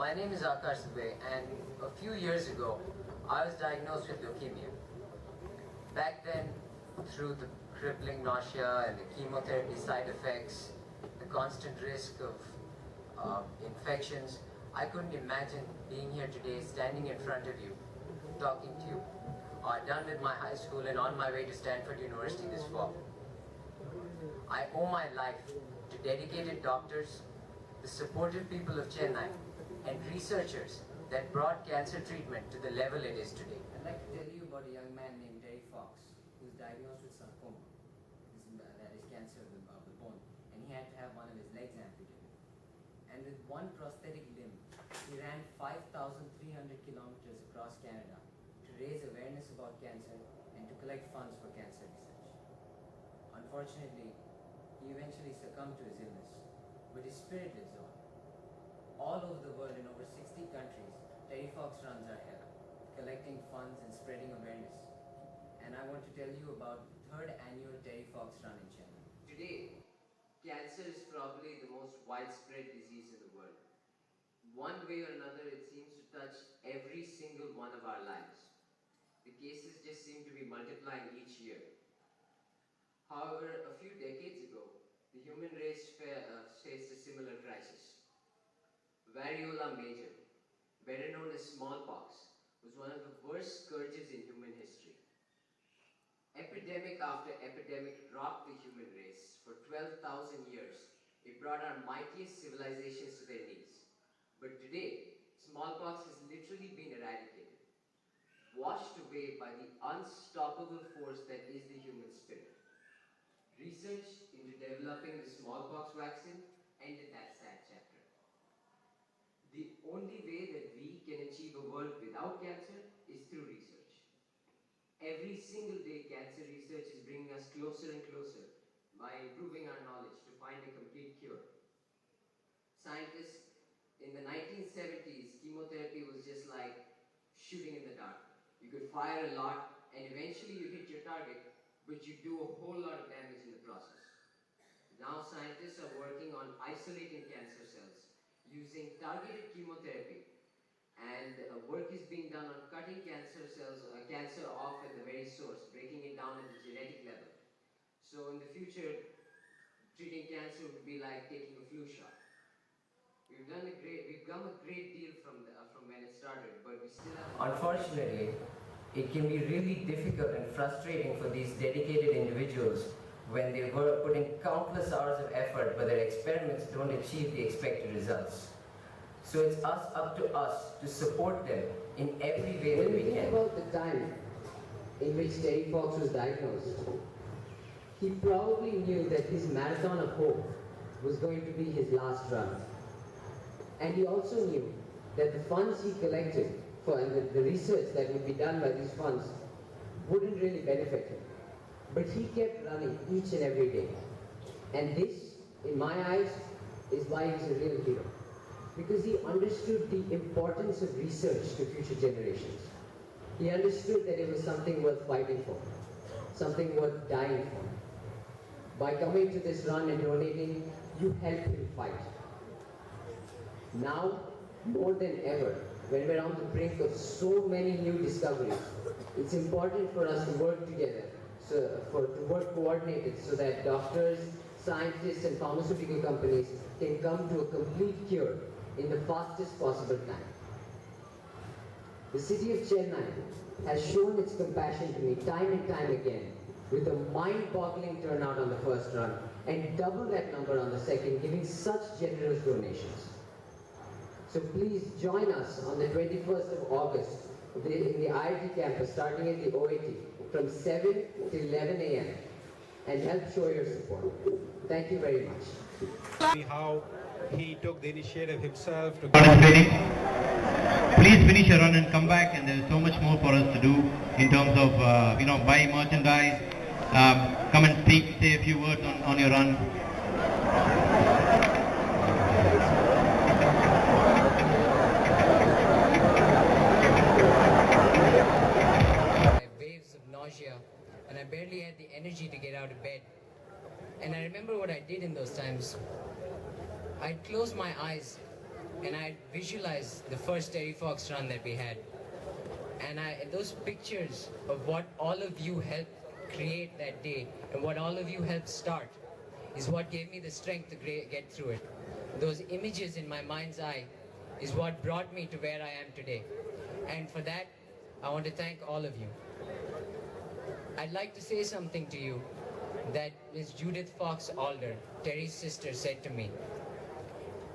My name is Akash Dubey, and a few years ago, I was diagnosed with leukemia. Back then, through the crippling nausea and the chemotherapy side effects, the constant risk of infections, I couldn't imagine being here today, standing in front of you, talking to you. Done with my high school and on my way to Stanford University this fall. I owe my life to dedicated doctors, the supportive people of Chennai, and researchers that brought cancer treatment to the level it is today. I'd like to tell you about a young man named Terry Fox, who was diagnosed with sarcoma, that is cancer of the bone, and he had to have one of his legs amputated. And with one prosthetic limb, he ran 5,300 kilometers across Canada to raise awareness about cancer and to collect funds for cancer research. Unfortunately, he eventually succumbed to his illness, but his spirit lives on. All over the world in over 60 countries, Terry Fox runs are held, collecting funds and spreading awareness. And I want to tell you about the 3rd annual Terry Fox run in Chennai. Today, cancer is probably the most widespread disease in the world. One way or another, it seems to touch every single one of our lives. The cases just seem to be multiplying each year. However, a few decades ago, the human race faced a similar crisis. Variola major, better known as smallpox, was one of the worst scourges in human history. Epidemic after epidemic rocked the human race. For 12,000 years, it brought our mightiest civilizations to their knees. But today, smallpox has literally been eradicated, washed away by the unstoppable force that is the human spirit. Research into developing the smallpox vaccine ended that sad chapter. The only way that we can achieve a world without cancer is through research. Every single day, cancer research is bringing us closer and closer by improving our knowledge to find a complete cure. Scientists in the 1970s, chemotherapy was just like shooting in the dark. You could fire a lot and eventually you hit your target, but you do a whole lot of damage in the process. Now scientists are working on isolating cancer cells using targeted chemotherapy, and work is being done on cutting cancer cells, cancer off at the very source, breaking it down at the genetic level. So in the future, treating cancer would be like taking a flu shot. We've come a great deal from when it started, but we still have. Unfortunately, it can be really difficult and frustrating for these dedicated individuals when they were putting countless hours of effort, but their experiments don't achieve the expected results. So it's up to us to support them in every way that we can. When we think about the time in which Terry Fox was diagnosed, he probably knew that his marathon of hope was going to be his last run. And he also knew that the funds he collected for and the research that would be done by these funds wouldn't really benefit him. But he kept running each and every day. And this, in my eyes, is why he's a real hero. Because he understood the importance of research to future generations. He understood that it was something worth fighting for, something worth dying for. By coming to this run and donating, you helped him fight. Now, more than ever, when we're on the brink of so many new discoveries, it's important for us to work together, to work coordinated so that doctors, scientists and pharmaceutical companies can come to a complete cure in the fastest possible time. The city of Chennai has shown its compassion to me time and time again with a mind-boggling turnout on the first run and double that number on the second, giving such generous donations. So please join us on the 21st of August in the IIT campus starting at the OIT from 7 to 11 a.m. and help show your support. Thank you very much. How he took the initiative himself to participating. Please finish your run and come back, and there is so much more for us to do in terms of buy merchandise, come and say a few words on your run. Waves of nausea, and I barely had the energy to get out of bed. And I remember what I did in those times. I'd close my eyes and I visualized the first Terry Fox run that we had. And those pictures of what all of you helped create that day and what all of you helped start is what gave me the strength to get through it. Those images in my mind's eye is what brought me to where I am today. And for that, I want to thank all of you. I'd like to say something to you that Ms. Judith Fox Alder, Terry's sister, said to me.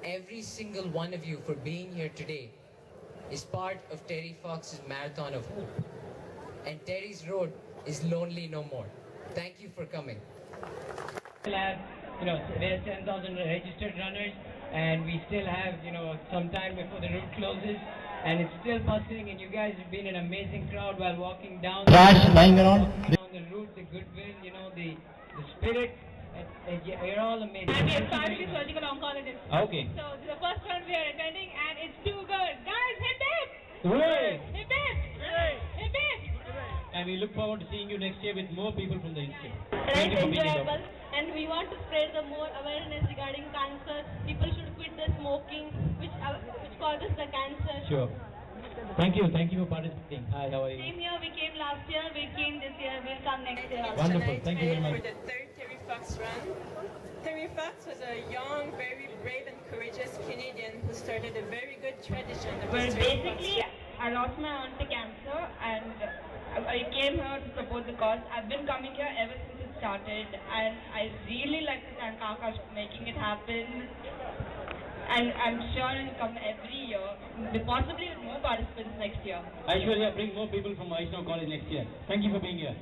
Every single one of you for being here today is part of Terry Fox's marathon of hope. And Terry's road is lonely no more. Thank you for coming. Still have, we have 10,000 registered runners, and we still have, some time before the route closes, and it's still bustling, and you guys have been an amazing crowd while walking down lying around. on the route, the goodwill, the spirit. You're all amazing. And we have started with surgical oncologist. Okay. So this is the first one we are attending, and it's too good. Guys, hip hip! Hooray! Hip hip! Hip hip! And we look forward to seeing you next year with more people from the institute. It's enjoyable, and we want to spread the more awareness regarding cancer. People should quit the smoking, which causes the cancer. Sure. Thank you for participating. Hi, how are you? Same year, we came last year, we came this year, we'll come next year. Wonderful. Thank you very Chennai much. for the third Terry Fox run. Terry Fox was a young, very brave and courageous Canadian who started a very good tradition of Well, the Terry Fox basically, I lost my aunt to cancer, and I came here to support the cause. I've been coming here ever since it started, and I really like to thank Akash for making it happen. And I'm sure it'll come every year, possibly with more participants next year. Aishwarya, bring more people from Vaishnav College next year. Thank you for being here.